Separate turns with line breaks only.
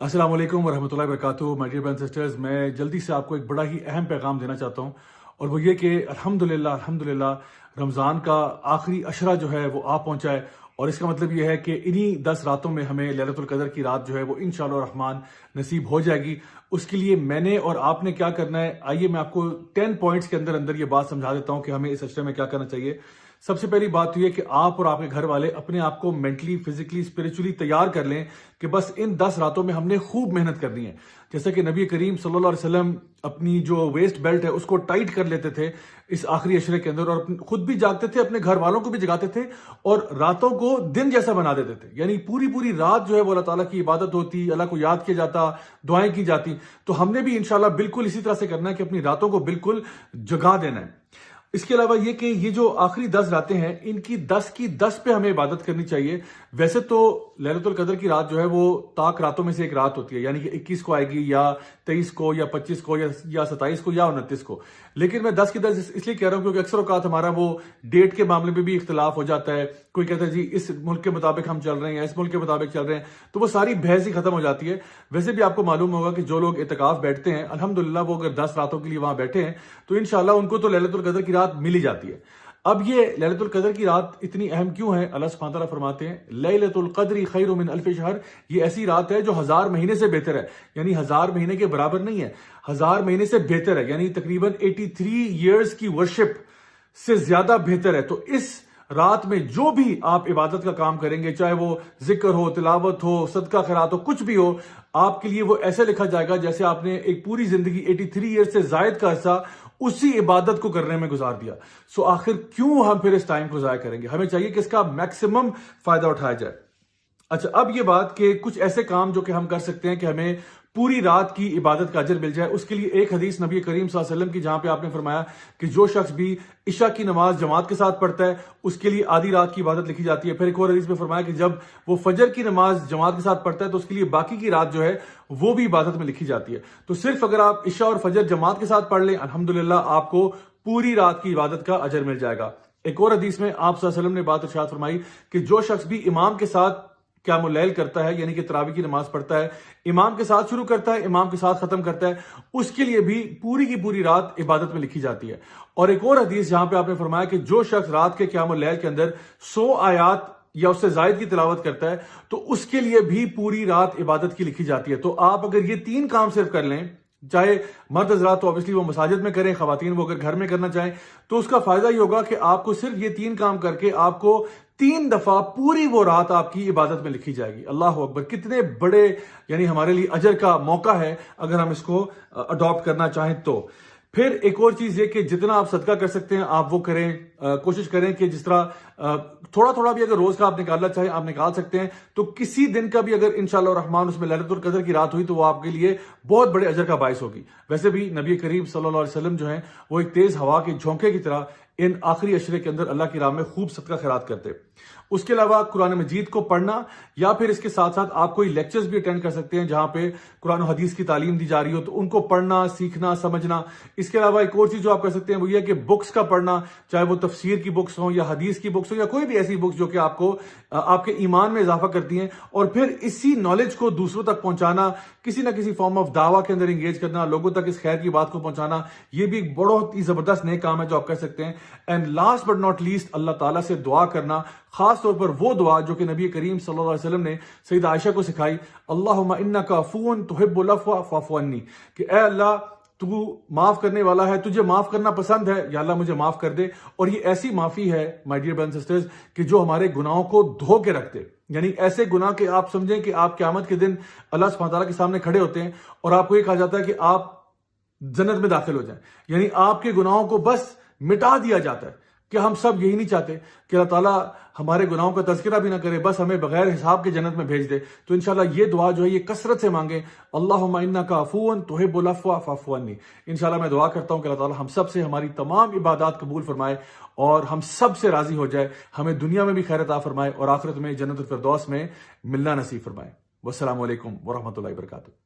अस्सलाम वालेकुम वरहमतुल्लाहि वबरकातुहू। My dear brothers and sisters, मैं जल्दी से आपको एक बड़ा ही अहम पैगाम देना चाहता हूँ, और वो ये कि अल्हम्दुलिल्लाह रमज़ान का आखिरी अशरा जो है वो आ पहुंचा है। और इसका मतलब ये है कि इन्हीं 10 रातों में हमें लैलतुल क़द्र की रात जो है वो इंशाअल्लाह रहमान नसीब हो जाएगी। उसके लिए मैंने और आपने क्या करना है, आइए मैं आपको 10 पॉइंट्स के अंदर अंदर ये बात समझा देता हूँ कि हमें इस अशरे में क्या करना चाहिए। सबसे पहली बात तो ये कि आप और आपके घर वाले अपने आप को मेंटली, फिजिकली, स्पिरिचुअली तैयार कर लें कि बस इन 10 रातों में हमने खूब मेहनत करनी है। जैसे कि नबी करीम सल्लल्लाहु अलैहि वसल्लम अपनी जो वेस्ट बेल्ट है उसको टाइट कर लेते थे इस आखिरी अशरे के अंदर, और खुद भी जागते थे, अपने घर वालों को भी जगाते थे और रातों को दिन जैसा बना देते थे। यानी पूरी पूरी रात जो है वो अल्लाह ताला की इबादत होती, अल्लाह को याद किया जाता, दुआएं की जाती। तो हमने भी इंशाल्लाह बिल्कुल इसी तरह से करना है कि अपनी रातों को बिल्कुल जगा देना है। इसके अलावा ये कि ये जो आखिरी 10 रातें हैं, इनकी 10 की 10 पे हमें इबादत करनी चाहिए। वैसे तो लैलतुल क़द्र की रात जो है वो ताक रातों में से एक रात होती है, यानी कि 21 को आएगी या 23 को या 25 को या 27 को या 29 को। लेकिन मैं 10 की 10 इसलिए कह रहा हूं क्योंकि अक्सर औकात हमारा वो डेट के मामले में भी इख्तिलाफ हो जाता है। कोई कहता है जी इस मुल्क के मुताबिक हम चल रहे हैं, इस मुल्क के मुताबिक चल रहे हैं, तो वो सारी बहस ही खत्म हो जाती है। वैसे भी आपको मालूम होगा कि जो लोग इत्तिकाफ बैठते हैं, अल्हम्दुलिल्लाह वो अगर 10 रातों के लिए वहां बैठे हैं तो इंशाल्लाह उनको तो लैलतुल क़द्र की रात मिल ही जाती है। अब ये लैलतुल क़द्र की रात इतनी अहम क्यों है? अल्लाह सुब्हानहू तआला फरमाते हैं लैलतुल क़द्री खैरुम मिन अल्फ़ि शहर। ये ऐसी रात है जो 1000 महीने से बेहतर है, यानी 1000 महीने के बराबर नहीं है, 1000 महीने से बेहतर है, यानी तकरीबन 83 ईयर्स की वर्शिप से ज्यादा बेहतर है। तो इस रात में जो भी आप इबादत का काम करेंगे, चाहे वो जिक्र हो, तिलावत हो, सदका खैरात हो, कुछ भी हो, आपके लिए वो ऐसे लिखा जाएगा जैसे आपने एक पूरी जिंदगी 83 ईयर्स से जायद का अर्सा उसी इबादत को करने में गुजार दिया। सो आखिर क्यों हम फिर इस टाइम को जाया करेंगे? हमें चाहिए कि इसका मैक्सिमम फायदा उठाया जाए। अच्छा, अब ये बात कि कुछ ऐसे काम जो कि हम कर सकते हैं कि हमें पूरी रात की इबादत का अजर मिल जाए। उसके लिए एक हदीस नबी करीम सल्लल्लाहु अलैहि वसल्लम की, जहां पे आपने फरमाया कि जो शख्स भी इशा की नमाज जमात के साथ पढ़ता है उसके लिए आधी रात की इबादत लिखी जाती है। फिर एक और हदीस में फरमाया कि जब वो फजर की नमाज जमात के साथ पढ़ता है तो उसके लिए बाकी की रात जो है वो भी इबादत में लिखी जाती है। तो सिर्फ अगर आप इशा और फजर जमात के साथ पढ़ लें, अल्हम्दुलिल्लाह आपको पूरी रात की इबादत का अजर मिल जाएगा। एक और हदीस में आप सल्लल्लाहु अलैहि वसल्लम ने बात इरशाद फरमाई कि जो शख्स भी इमाम के साथ क़यामुल लैल करता है, यानी कि तरावी की नमाज पढ़ता है, इमाम के साथ शुरू करता है, इमाम के साथ खत्म करता है, उसके लिए भी पूरी की पूरी रात इबादत में लिखी जाती है। और एक और हदीस जहां पे आपने फरमाया कि जो शख्स रात के क़यामुल लैल के अंदर 100 आयात या उससे जायद की तिलावत करता है तो उसके लिए भी पूरी रात इबादत की लिखी जाती है। तो आप अगर ये 3 काम सिर्फ कर लें, चाहे मर्द हज़रात तो ऑब्वियसली वो मसाजिद में करें, खवातीन वो अगर घर में करना चाहें, तो उसका फायदा ये होगा कि आपको सिर्फ ये 3 काम करके आपको 3 दफा पूरी वो रात आपकी इबादत में लिखी जाएगी। अल्लाह अकबर! कितने बड़े यानी हमारे लिए अजर का मौका है अगर हम इसको अडॉप्ट करना चाहें तो। फिर एक और चीज ये कि जितना आप सदका कर सकते हैं आप वो करें। कोशिश करें कि जिस तरह थोड़ा थोड़ा भी अगर रोज का आप निकालना चाहें आप निकाल सकते हैं। तो किसी दिन का भी अगर इंशाअल्लाह रहमान उसमें लैलतुल क़द्र की रात हुई तो वो आपके लिए बहुत बड़े अजर का बायस होगी। वैसे भी नबी करीम सल्लल्लाहु अलैहि वसल्लम जो है वो एक तेज हवा के झोंके की तरह इन आखिरी अशरे के अंदर अल्लाह की राह में खूब सदका खैरात करते। उसके अलावा कुरान मजीद को पढ़ना, या फिर इसके साथ साथ आप कोई लेक्चर्स भी अटेंड कर सकते हैं जहां पे कुरान और हदीस की तालीम दी जा रही हो, तो उनको पढ़ना, सीखना, समझना। इसके अलावा एक और चीज जो आप कर सकते हैं वो ये है कि बुक्स का पढ़ना, चाहे वो तफसीर की बुक्स हो या हदीस की बुक्स हो या कोई भी ऐसी बुक्स जो कि आपको आपके ईमान में इजाफा करती हैं, और फिर इसी नॉलेज को दूसरों तक पहुंचाना, किसी ना किसी फॉर्म ऑफ दावा के अंदर एंगेज करना, लोगों तक इस खैर की बात को पहुंचाना, ये भी एक बहुत ही जबरदस्त नेक काम है जो आप कर सकते हैं। And last but not least, अल्लाह ताला से दुआ करना, खास तौर पर वो दुआ जो कि नबी करीम सल्लल्लाहु अलैहि वसल्लम ने सईदा आयशा को सिखाई, अल्लाहुम्मा इन्नका अफ़ून तुहिब्बुल अफ़्व फ़अफ़ु अन्नी, कि ए अल्लाह तू माफ करने वाला है, तुझे माफ करना पसंद है, या अल्लाह मुझे माफ कर दे। और ये ऐसी माफी है my dear brothers and sisters कि जो हमारे गुनाहों को धो के रखते, यानी ऐसे गुनाह के आप समझें कि आप क़यामत के दिन अल्लाह सुब्हानहू तआला के सामने खड़े होते हैं और आपको ये कहा जाता है कि आप जन्नत में दाखिल हो जाएं, यानी आपके गुनाहों को बस मिटा दिया जाता है। कि हम सब यही नहीं चाहते कि अल्लाह ताला हमारे गुनाहों का तज़किरा भी ना करे, बस हमें बगैर हिसाब के जन्नत में भेज दे। तो इंशाल्लाह ये दुआ जो है ये कसरत से मांगे, अल्लाहुम्मा इन्नका अफ़ून तुहिब्बुल अफ़्व फ़अफ़ु अन्नी। इंशाल्लाह मैं दुआ करता हूँ कि अल्लाह ताला हम सब से हमारी तमाम इबादत कबूल फरमाए और हम सब से राजी हो जाए, हमें दुनिया में भी खैर अता फरमाए और आखिरत में जन्नतुल फ़िरदौस में मिलना नसीब फरमाए। वस्सलामु अलैकुम वरहमतुल्लाहि वबरकातुहू।